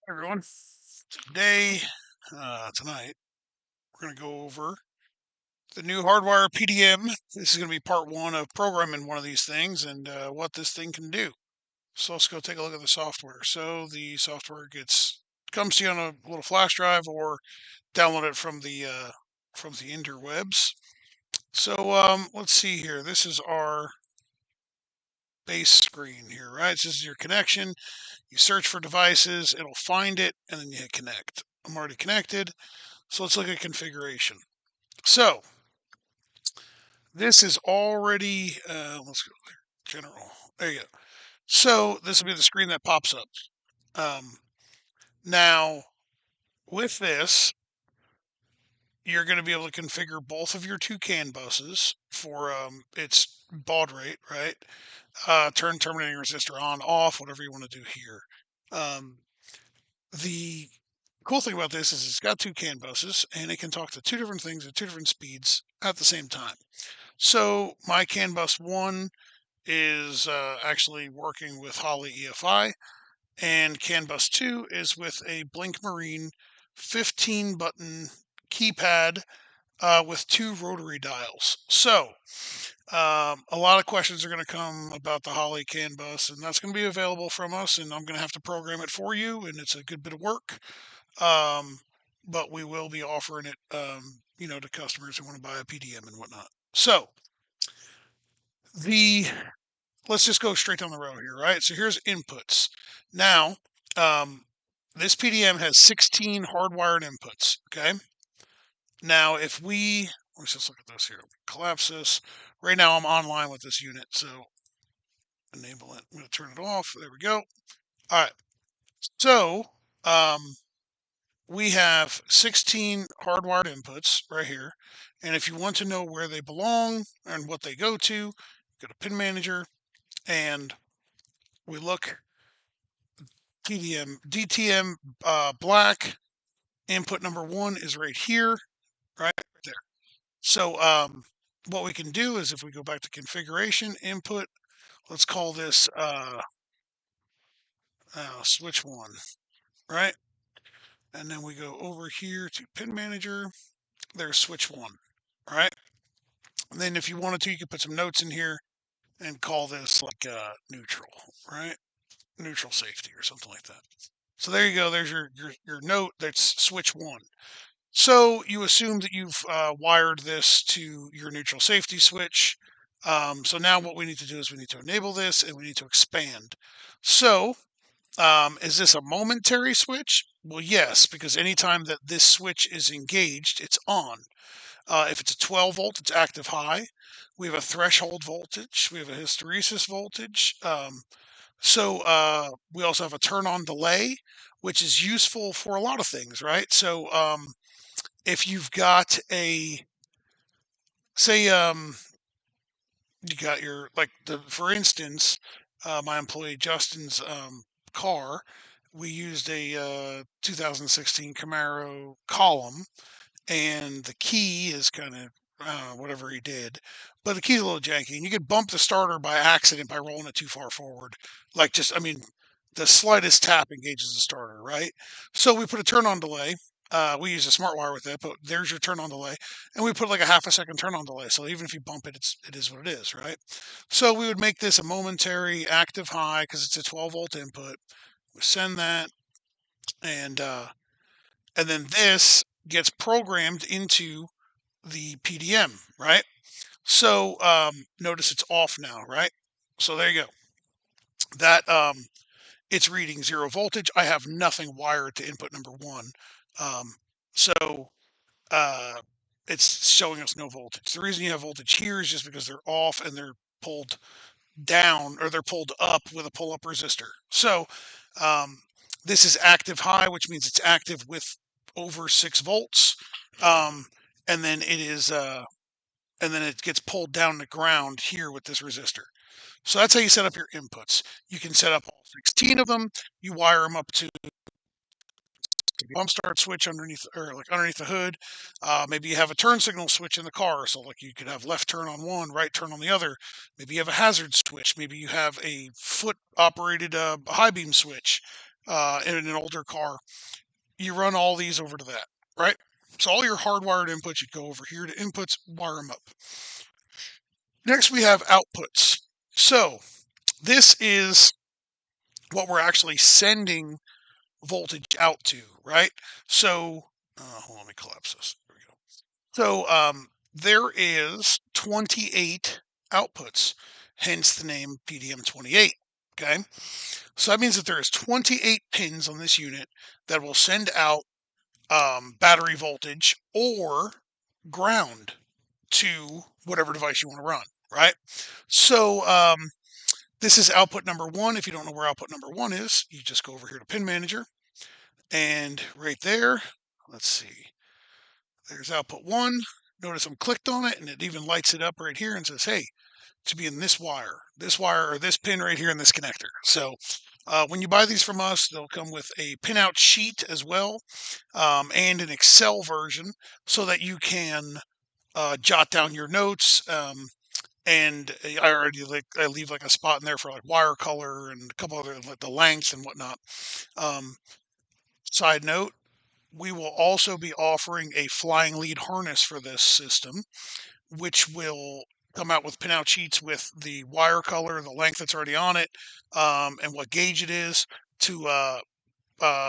Everyone. Today, tonight, we're going to go over the new Hardwire PDM. This is going to be part one of programming one of these things and what this thing can do. So let's go take a look at the software. So the software comes to you on a little flash drive or download it from the interwebs. So let's see here. This is our base screen here, right? So this is your connection. You search for devices, it'll find it, and then you hit connect. I'm already connected. So let's look at configuration. So this is already, let's go there, general. There you go. So this will be the screen that pops up. Now, with this, you're going to be able to configure both of your two CAN buses for its baud rate, right? Turn terminating resistor on, off, whatever you want to do here. The cool thing about this is it's got two CAN buses and it can talk to two different things at two different speeds at the same time. So my CAN bus 1 is actually working with Holley EFI, and CAN bus 2 is with a Blink Marine 15 button keypad with two rotary dials. So a lot of questions are going to come about the Holley CAN bus, and that's going to be available from us, and I'm going to have to program it for you, and it's a good bit of work. But we will be offering it, to customers who want to buy a PDM and whatnot. So let's just go straight down the road here, right? So here's inputs. Now, this PDM has 16 hardwired inputs, okay? Now, let's just look at this here. Collapse this. Right now, I'm online with this unit, so enable it. I'm going to turn it off. There we go. All right. So, we have 16 hardwired inputs right here. And if you want to know where they belong and what they go to Pin Manager, and we look DTM black. Input number 1 is right here, right there. So what we can do is if we go back to configuration, input, let's call this switch 1, right? And then we go over here to Pin Manager. There's switch 1, right? And then if you wanted to, you could put some notes in here and call this like neutral, right? Neutral safety or something like that. So there you go. There's your note. That's switch 1. So you assume that you've wired this to your neutral safety switch. So now what we need to do is we need to enable this and we need to expand. So is this a momentary switch? Well, yes, because anytime that this switch is engaged, it's on. If it's a 12 volt, it's active high. We have a threshold voltage. We have a hysteresis voltage. So we also have a turn on delay, which is useful for a lot of things, right? So if you've got you got your, for instance, my employee Justin's car, we used a 2016 Camaro column, and the key is kind of whatever he did, but the key's a little janky, and you could bump the starter by accident by rolling it too far forward. The slightest tap engages the starter, right? So we put a turn on delay. We use a smart wire with it, but there's your turn on delay, and we put like a half a second turn on delay. So even if you bump it, it is what it is, right? So we would make this a momentary active high because it's a 12 volt input. We send that, and then this gets programmed into the PDM, right? So notice it's off now, right? So there you go. That it's reading 0 voltage. I have nothing wired to input number 1. So it's showing us no voltage. The reason you have voltage here is just because they're off and they're pulled down, or they're pulled up with a pull-up resistor. So this is active high, which means it's active with over 6 volts. And then it gets pulled down to ground here with this resistor. So that's how you set up your inputs. You can set up all 16 of them. You wire them up to the bump start switch underneath the hood. Maybe you have a turn signal switch in the car, so like you could have left turn on one, right turn on the other. Maybe you have a hazard switch. Maybe you have a foot operated high beam switch. in an older car, you run all these over to that, right? So all your hardwired inputs, you go over here to inputs, wire them up. Next, we have outputs. So this is what we're actually sending voltage out to, right? So, hold on, let me collapse this. There we go. So there is 28 outputs, hence the name PDM28. Okay, so that means that there is 28 pins on this unit that will send out battery voltage or ground to whatever device you want to run, right? So this is output number one. If you don't know where output number one is, you just go over here to Pin Manager, and right there, let's see, there's output one. Notice I'm clicked on it, and it even lights it up right here and says, hey, to be in this wire, or this pin right here in this connector. So when you buy these from us, they'll come with a pinout sheet as well, and an Excel version so that you can jot down your notes. And I leave like a spot in there for like wire color and a couple other like the lengths and whatnot. Um, Side note, we will also be offering a flying lead harness for this system, which will come out with pinout sheets with the wire color, the length that's already on it, and what gauge it is to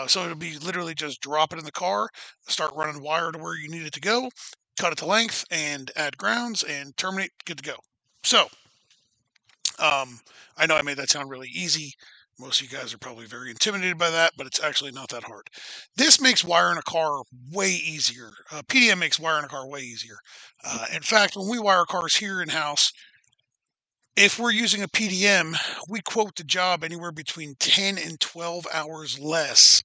so it'll be literally just drop it in the car, start running wire to where you need it to go, cut it to length, and add grounds and terminate, good to go. So I know I made that sound really easy. Most of you guys are probably very intimidated by that, but it's actually not that hard. This makes wiring a car way easier. PDM makes wiring a car way easier. In fact, when we wire cars here in-house, if we're using a PDM, we quote the job anywhere between 10 and 12 hours less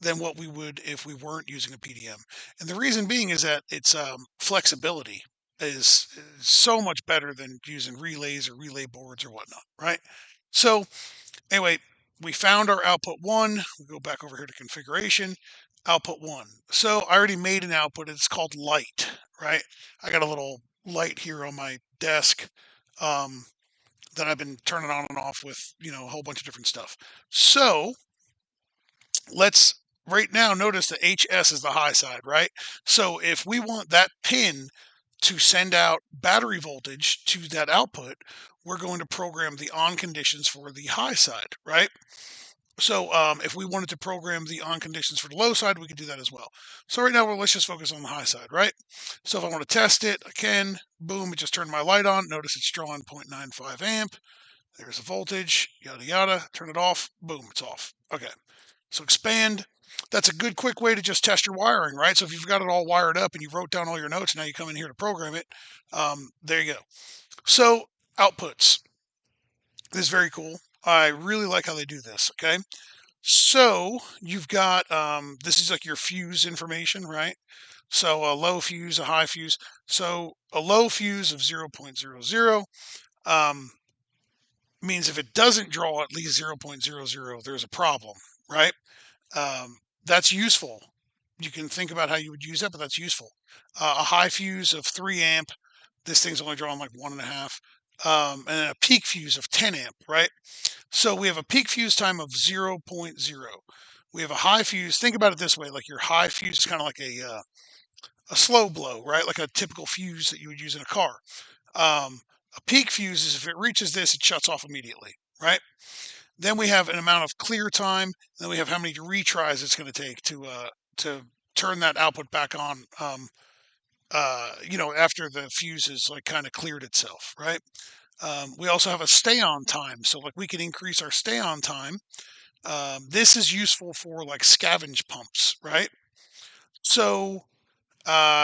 than what we would if we weren't using a PDM. And the reason being is that its flexibility is so much better than using relays or relay boards or whatnot, right? So anyway, we found our output one. We go back over here to configuration, output one. So I already made an output. It's called light, right? I got a little light here on my desk um, that I've been turning on and off with, a whole bunch of different stuff. So let's right now notice the HS is the high side, right? So if we want that pin to send out battery voltage to that output, we're going to program the on conditions for the high side, right? So if we wanted to program the on conditions for the low side, we could do that as well. So right now, let's just focus on the high side, right? So if I want to test it, I can. Boom, it just turned my light on. Notice it's drawing 0.95 amp. There's the voltage, yada, yada. Turn it off. Boom, it's off. Okay. So expand. That's a good quick way to just test your wiring, right? So if you've got it all wired up and you wrote down all your notes, now you come in here to program it. There you go. So outputs. This is very cool. I really like how they do this. Okay. So you've got, this is like your fuse information, right? So a low fuse, a high fuse. So a low fuse of 0.00 means if it doesn't draw at least 0.00, there's a problem, right? That's useful. You can think about how you would use that, but that's useful. A high fuse of 3 amp, this thing's only drawing like 1.5. And then a peak fuse of 10 amp, right? So we have a peak fuse time of 0.0. We have a high fuse. Think about it this way: like your high fuse is kind of like a slow blow, right? Like a typical fuse that you would use in a car. A peak fuse is if it reaches this, it shuts off immediately, right? Then we have an amount of clear time. Then we have how many retries it's going to take to turn that output back on. After the fuse is like kind of cleared itself, right? We also have a stay on time, so like we can increase our stay on time. This is useful for like scavenge pumps, right? So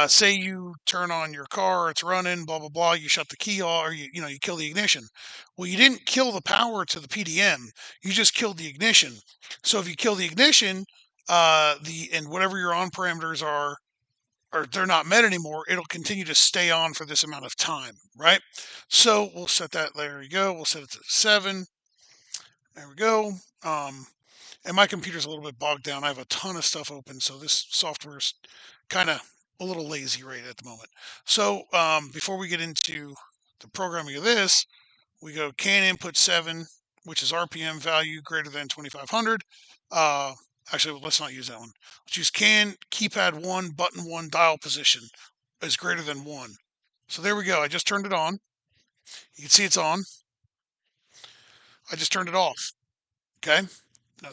say you turn on your car, it's running, blah blah blah. You shut the key off, or you kill the ignition. Well, you didn't kill the power to the PDM. You just killed the ignition. So if you kill the ignition, and whatever your on parameters are, or they're not met anymore, it'll continue to stay on for this amount of time, right? So we'll set that. There you go. We'll set it to 7. There we go. And my computer's a little bit bogged down. I have a ton of stuff open, so this software's kind of a little lazy right at the moment. So before we get into the programming of this, we go can input 7, which is RPM value greater than 2500. Actually, let's not use that one. Let's use can keypad 1, button 1, dial position is greater than 1. So there we go. I just turned it on. You can see it's on. I just turned it off. Okay. Now,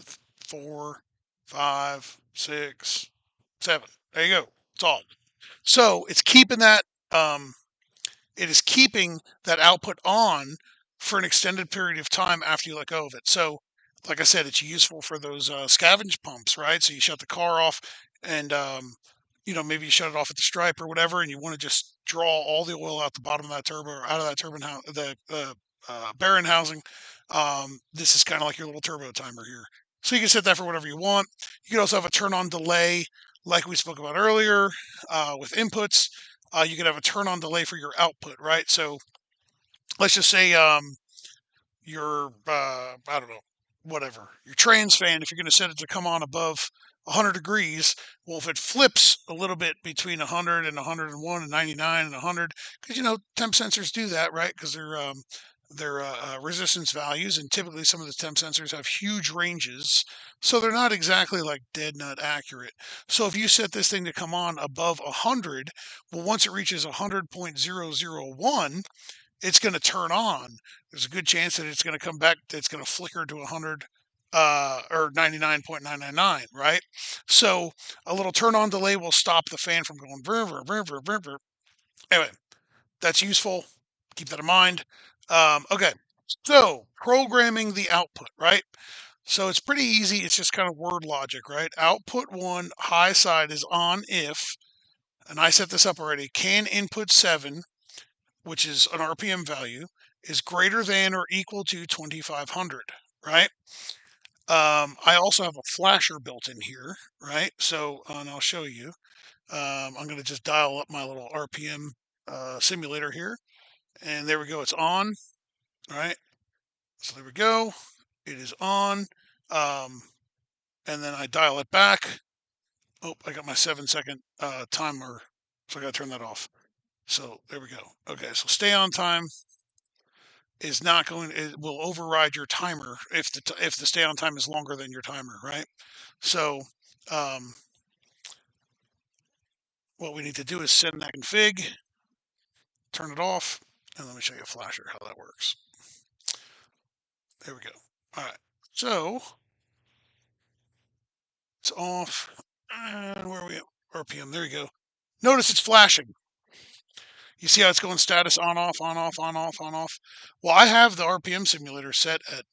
4, 5, 6, 7. There you go. It's on. So it's keeping that it is keeping that output on for an extended period of time after you let go of it. So, like I said, it's useful for those scavenge pumps, right? So you shut the car off, and maybe you shut it off at the stripe or whatever, and you want to just draw all the oil out the bottom of that turbo or out of that turbine, the bearing housing. This is kind of like your little turbo timer here. So you can set that for whatever you want. You can also have a turn on delay, like we spoke about earlier, with inputs. You could have a turn on delay for your output, right? So let's just say your I don't know, whatever, your trans fan, if you're going to set it to come on above 100 degrees, well, if it flips a little bit between 100 and 101 and 99 and 100, because temp sensors do that, right? Because they're resistance values, and typically some of the temp sensors have huge ranges, so they're not exactly like dead nut accurate. So if you set this thing to come on above 100, well, once it reaches 100.001, it's going to turn on. There's a good chance that it's going to come back, it's going to flicker to 100 or 99.999, right? So a little turn on delay will stop the fan from going vrr, vrr, vrr, vrr, vrr, vrr. Anyway, that's useful. Keep that in mind. Okay, so programming the output, right? So it's pretty easy. It's just kind of word logic, right? Output 1, high side is on if, and I set this up already, can input 7, which is an RPM value, is greater than or equal to 2500, right? I also have a flasher built in here, right? So, and I'll show you. I'm going to just dial up my little RPM simulator here. And there we go. It's on, right? So there we go. It is on. And then I dial it back. Oh, I got my 7-second timer. So I got to turn that off. So there we go. Okay, so stay on time is not going, it will override your timer if the stay on time is longer than your timer, right? So what we need to do is send that config, turn it off, and let me show you a flasher how that works. There we go. All right, so it's off. And where are we at? RPM. There you go. Notice it's flashing. You see how it's going status on, off, on, off, on, off, on, off. Well, I have the RPM simulator set at,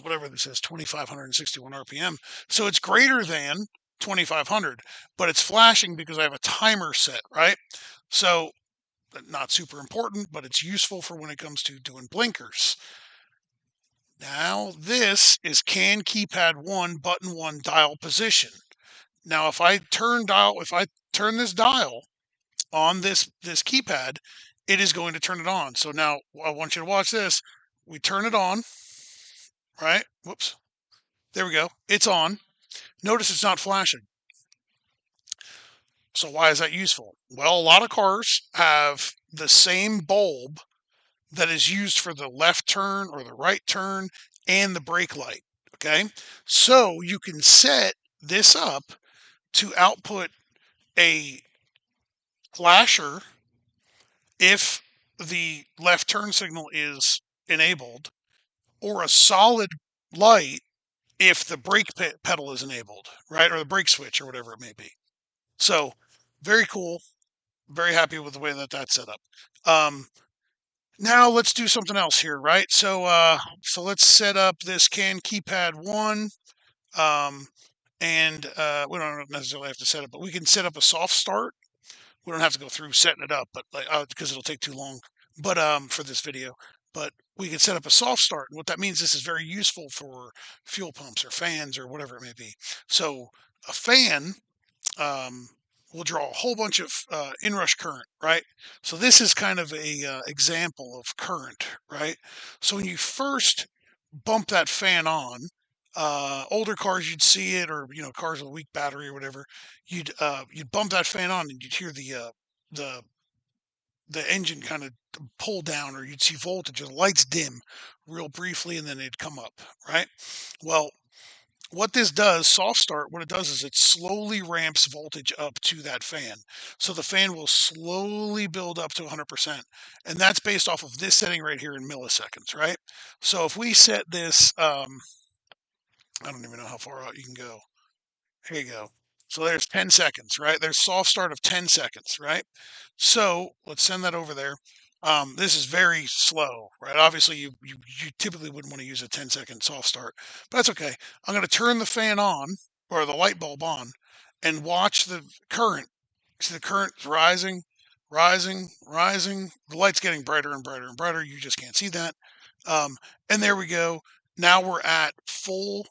whatever this is, 2,561 RPM. So it's greater than 2,500, but it's flashing because I have a timer set, right? So not super important, but it's useful for when it comes to doing blinkers. Now this is can keypad 1, button 1, dial position. Now if I turn this dial on this keypad, it is going to turn it on. So now I want you to watch this. We turn it on, right? Whoops. There we go. It's on. Notice it's not flashing. So why is that useful? Well, a lot of cars have the same bulb that is used for the left turn or the right turn and the brake light. Okay. So you can set this up to output a flasher if the left turn signal is enabled, or a solid light if the brake pedal is enabled, right? Or the brake switch or whatever it may be. So very cool. Very happy with the way that that's set up. Now let's do something else here, right? So let's set up this can keypad 1. And we don't necessarily have to set it, but we can set up a soft start. We don't have to go through setting it up, but because it'll take too long. But for this video, but we can set up a soft start. And what that means, this is very useful for fuel pumps or fans or whatever it may be. So a fan will draw a whole bunch of inrush current, right? So this is kind of a example of current, right? So when you first bump that fan on, older cars you'd see it, or cars with a weak battery or whatever, you'd bump that fan on and you'd hear the the engine kind of pull down, or you'd see voltage, the lights dim real briefly, and then they'd come up, right? Well, what this does, soft start, what it does is it slowly ramps voltage up to that fan. So the fan will slowly build up to 100%. And that's based off of this setting right here in milliseconds, right? So if we set this, I don't even know how far out you can go. Here you go. So there's 10 seconds, right? There's soft start of 10 seconds, right? So let's send that over there. This is very slow, right? Obviously, you typically wouldn't want to use a 10-second soft start, but that's okay. I'm going to turn the fan on, or the light bulb on, and watch the current. See the current's rising, rising, rising. The light's getting brighter and brighter and brighter. You just can't see that. Um, and there we go. Now we're at full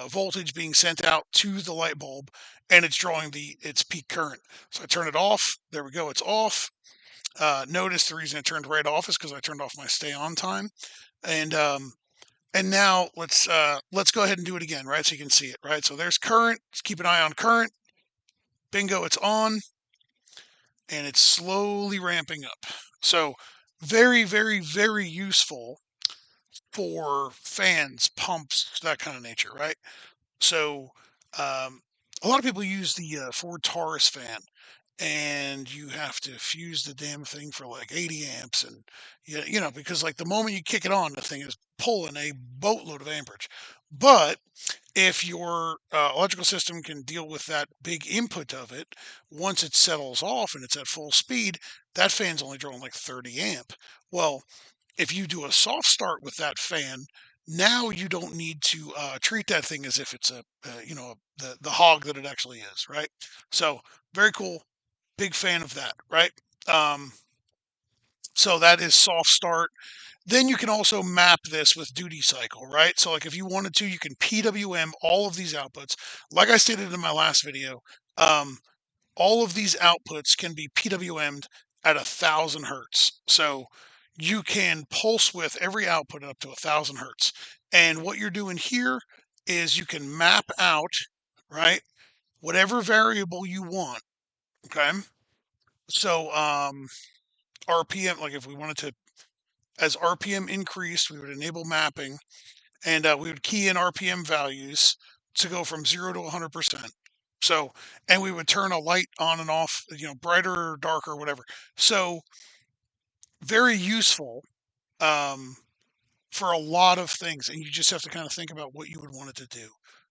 voltage being sent out to the light bulb, and it's drawing its peak current. So I turn it off. There we go. It's off. Notice the reason it turned right off is because I turned off my stay on time. And now let's go ahead and do it again, right? So you can see it, right? So there's current. Let's keep an eye on current. Bingo, it's on, and it's slowly ramping up. So very, very, very useful for fans, pumps, that kind of nature, right? So a lot of people use the Ford Taurus fan, and you have to fuse the damn thing for like 80 amps, and because like the moment you kick it on, the thing is pulling a boatload of amperage. But if your electrical system can deal with that big input of it, once it settles off and it's at full speed, that fan's only drawing like 30 amp. Well, if you do a soft start with that fan, now you don't need to treat that thing as if it's the hog that it actually is, right? So very cool, big fan of that, right? Um, so that is soft start. Then you can also map this with duty cycle, right? So like if you wanted to, you can PWM all of these outputs. Like I stated in my last video, um, all of these outputs can be PWM'd at 1,000 hertz. So you can pulse width every output up to 1,000 hertz. And what you're doing here is you can map out, right, whatever variable you want. Okay. So RPM, like if we wanted to, as RPM increased, we would enable mapping, and we would key in RPM values to go from 0 to 100%. So, and we would turn a light on and off, brighter or darker, whatever. So, very useful um, for a lot of things. And you just have to kind of think about what you would want it to do.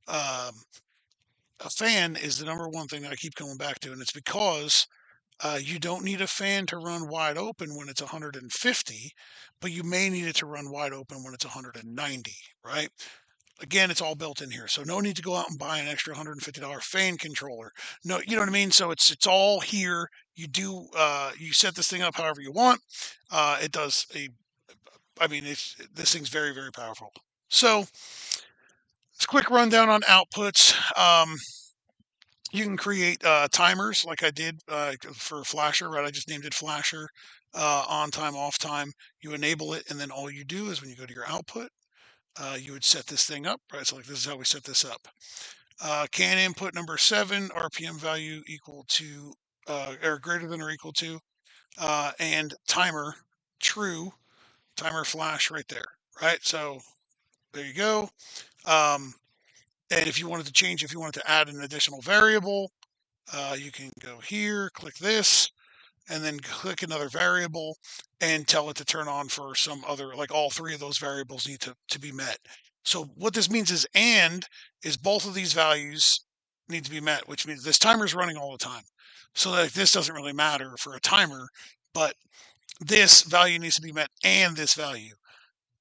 Um, a fan is the number one thing that I keep coming back to, and it's because you don't need a fan to run wide open when it's 150, but you may need it to run wide open when it's 190, right? Again, it's all built in here, so no need to go out and buy an extra $150 fan controller. No, you know what I mean? So it's all here. You set this thing up however you want. It does I mean, this thing's very, very powerful. So it's a quick rundown on outputs. You can create timers like I did for Flasher, right? I just named it Flasher, on time, off time. You enable it, and then all you do is when you go to your output, you would set this thing up, right? So like this is how we set this up. Can input number 7, RPM value equal to, or greater than or equal to, and timer true, timer flash right there, right? So there you go. Um, and if you wanted to change, if you wanted to add an additional variable, you can go here, click this, and then click another variable and tell it to turn on for some other, like all 3 of those variables need to be met. So what this means is both of these values need to be met, which means this timer is running all the time. So like this doesn't really matter for a timer, but this value needs to be met and this value.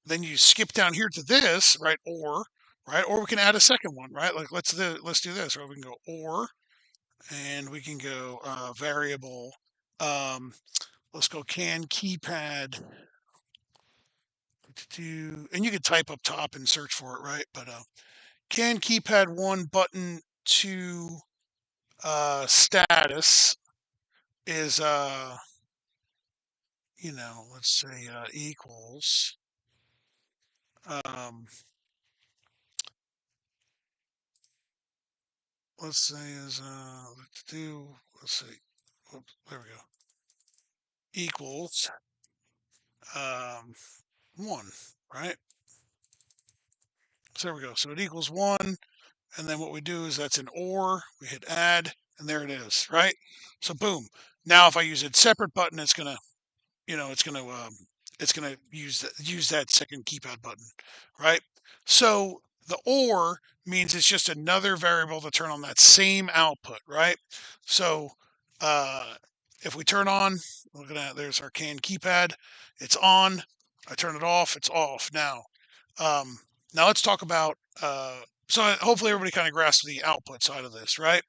Then you skip down here to this, right? Or we can add a second one, right? Like let's do this, right? We can go or, and we can go variable. Let's go can keypad and you can type up top and search for it, right? But can keypad 1 button 2 status is let's say equals um, let's say is let's see. Oops, there we go. equals 1, right? So there we go. So it equals 1. And then what we do is that's an OR. We hit add, and there it is, right? So boom. Now if I use a separate button, it's gonna, it's gonna use that second keypad button, right? So the OR means it's just another variable to turn on that same output, right? So uh, if we turn on, look at that. There's our CAN keypad. It's on. I turn it off. It's off now. Um, now let's talk about. So hopefully everybody kind of grasps the output side of this, right?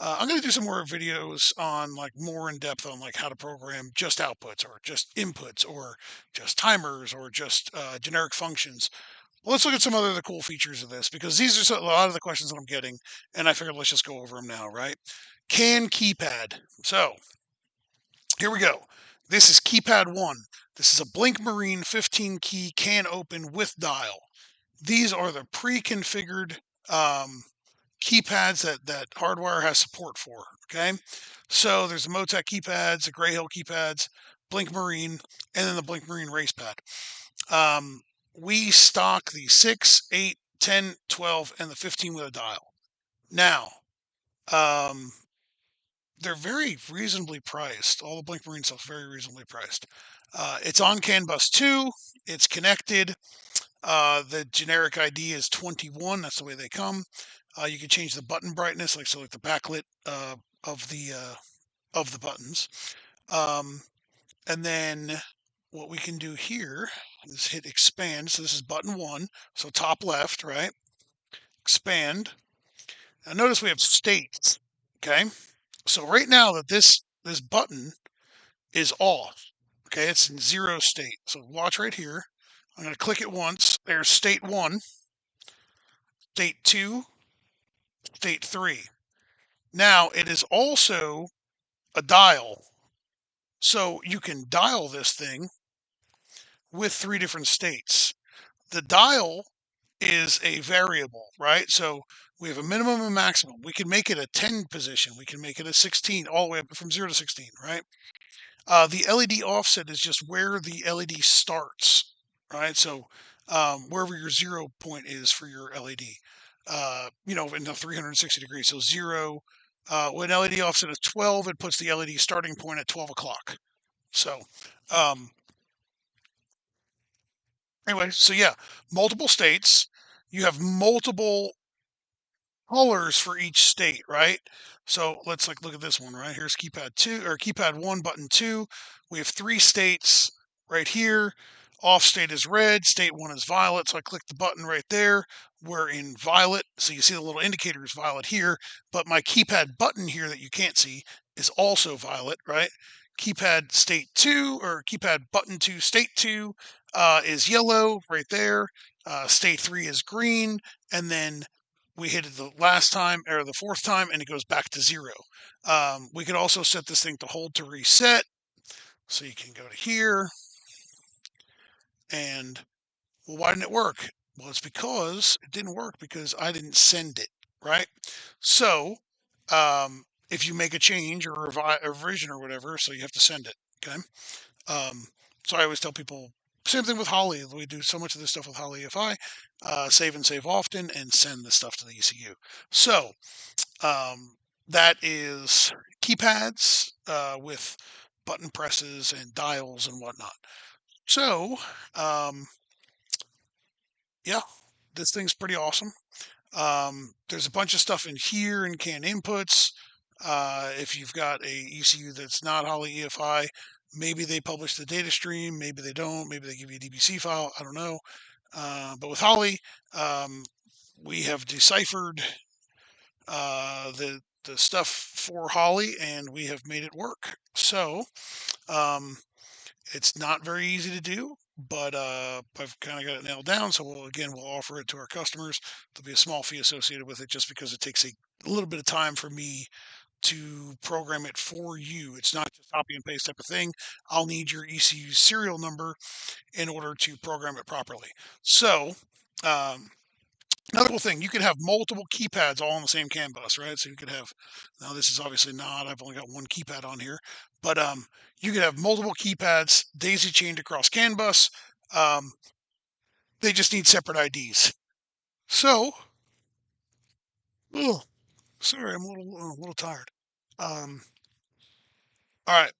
I'm going to do some more videos on like more in depth on like how to program just outputs or just inputs or just timers or just generic functions. Well, let's look at some other the cool features of this because these are a lot of the questions that I'm getting, and I figured let's just go over them now, right? CAN keypad. So here we go. This is keypad 1. This is a Blink Marine 15 key CAN open with dial. These are the pre-configured keypads that Hardwire has support for. Okay, so there's the Motec keypads, the Grey Hill keypads, Blink Marine, and then the Blink Marine race pad. We stock the 6, 8, 10, 12, and the 15 with a dial. Now, um, they're very reasonably priced. All the Blink Marine stuff's very reasonably priced. It's on CAN bus 2. It's connected. The generic ID is 21. That's the way they come. You can change the button brightness, like the backlit of the buttons. And then what we can do here is hit expand. So this is button 1. So top left, right? Expand. Now notice we have states. Okay. So right now that this button is off. Okay, it's in 0 state. So watch right here. I'm going to click it once. There's state 1, state 2, state 3. Now it is also a dial. So you can dial this thing with 3 different states. The dial is a variable, right? So we have a minimum and maximum. We can make it a 10 position. We can make it a 16, all the way up from 0 to 16, right? The LED offset is just where the LED starts, right? So wherever your 0 point is for your LED, in the 360 degrees. So 0, when LED offset is 12, it puts the LED starting point at 12 o'clock. So um, anyway, so yeah, multiple states. You have multiple colors for each state, right? So let's look at this one, right? Here's keypad 2 or keypad 1, button 2. We have 3 states right here. Off state is red, state 1 is violet. So I click the button right there. We're in violet. So you see the little indicator is violet here, but my keypad button here that you can't see is also violet, right? Keypad state 2 or keypad button 2, state 2 is yellow right there. State 3 is green, and then we hit it the last time or the 4th time and it goes back to 0. We could also set this thing to hold to reset. So you can go to here and, well, why didn't it work? Well, it's because it didn't work because I didn't send it, right? So if you make a change or a revision or whatever, so you have to send it, okay? So I always tell people, same thing with Holly. We do so much of this stuff with Holly EFI, save and save often and send the stuff to the ECU. So that is keypads with button presses and dials and whatnot. So yeah, this thing's pretty awesome. There's a bunch of stuff in here in CAN inputs. If you've got a ECU that's not Holly EFI, maybe they publish the data stream, maybe they don't, maybe they give you a DBC file, I don't know. But with Holly, we have deciphered the stuff for Holly, and we have made it work. So it's not very easy to do, but I've kind of got it nailed down. So we'll offer it to our customers. There'll be a small fee associated with it, just because it takes a little bit of time for me to program it for you. It's not just copy and paste type of thing. I'll need your ECU serial number in order to program it properly. So Another cool thing, you can have multiple keypads all on the same CAN bus, right? So you could have, now this is obviously not, I've only got one keypad on here, but you could have multiple keypads daisy chained across CAN bus. Um, they just need separate IDs. So, oh, sorry, I'm a little tired. Um, all right,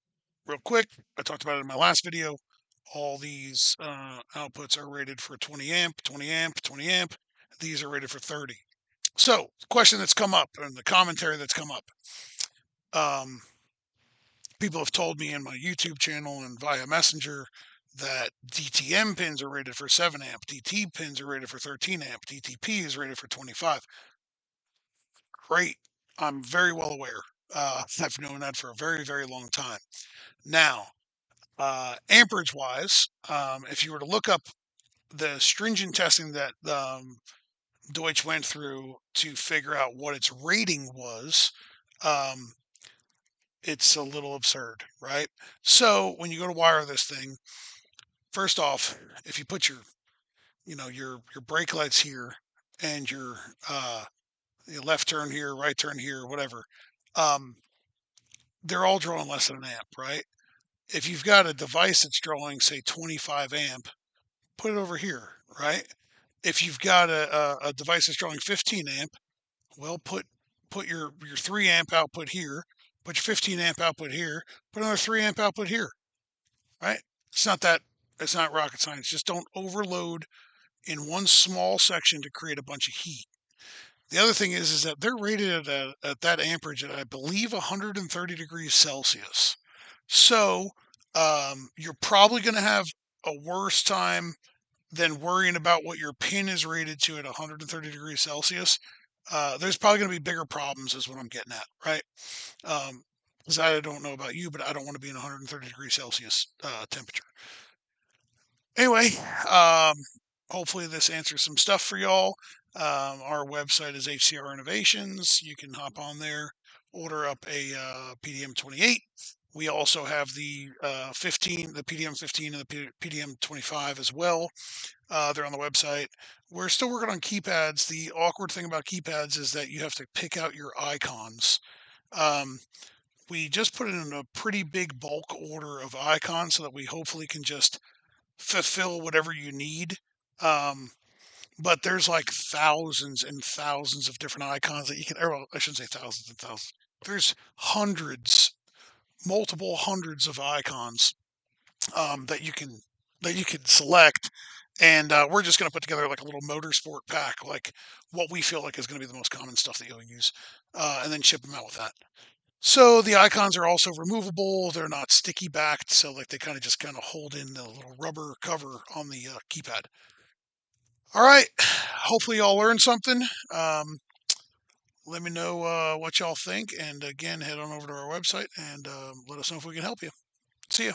real quick, I talked about it in my last video. All these outputs are rated for 20 amp, 20 amp, 20 amp. These are rated for 30. So, the question that's come up and the commentary that's come up. People have told me in my YouTube channel and via Messenger that DTM pins are rated for 7 amp, DT pins are rated for 13 amp, DTP is rated for 25. Great. I'm very well aware. I've known that for a very, very long time. Now, amperage wise, if you were to look up the stringent testing that Deutsch went through to figure out what its rating was, um, it's a little absurd, right? So when you go to wire this thing, first off, if you put your brake lights here and your left turn here, right turn here, whatever, um, they're all drawing less than an amp, right? If you've got a device that's drawing, say, 25 amp, put it over here, right? If you've got a device that's drawing 15 amp, well, put your 3 amp output here, put your 15 amp output here, put another 3 amp output here, right? It's not that it's not rocket science. Just don't overload in one small section to create a bunch of heat. The other thing is that they're rated at that amperage at, I believe, 130 degrees Celsius. So you're probably going to have a worse time than worrying about what your pin is rated to at 130 degrees Celsius. There's probably going to be bigger problems, is what I'm getting at, right? Because I don't know about you, but I don't want to be in 130 degrees Celsius temperature. Anyway, um, hopefully this answers some stuff for y'all. Our website is HCR Innovations. You can hop on there, order up a PDM28. We also have the 15, the PDM15 and the PDM25 as well. They're on the website. We're still working on keypads. The awkward thing about keypads is that you have to pick out your icons. Um, we just put in a pretty big bulk order of icons so that we hopefully can just fulfill whatever you need. Um, but there's like thousands and thousands of different icons that you can, or well, I shouldn't say thousands and thousands. There's hundreds, multiple hundreds of icons that you can select. And we're just going to put together like a little motorsport pack, like what we feel like is going to be the most common stuff that you'll use, and then ship them out with that. So the icons are also removable. They're not sticky backed, so like they kind of hold in the little rubber cover on the keypad. All right. Hopefully y'all learned something. Let me know what y'all think, and again, head on over to our website and let us know if we can help you. See ya.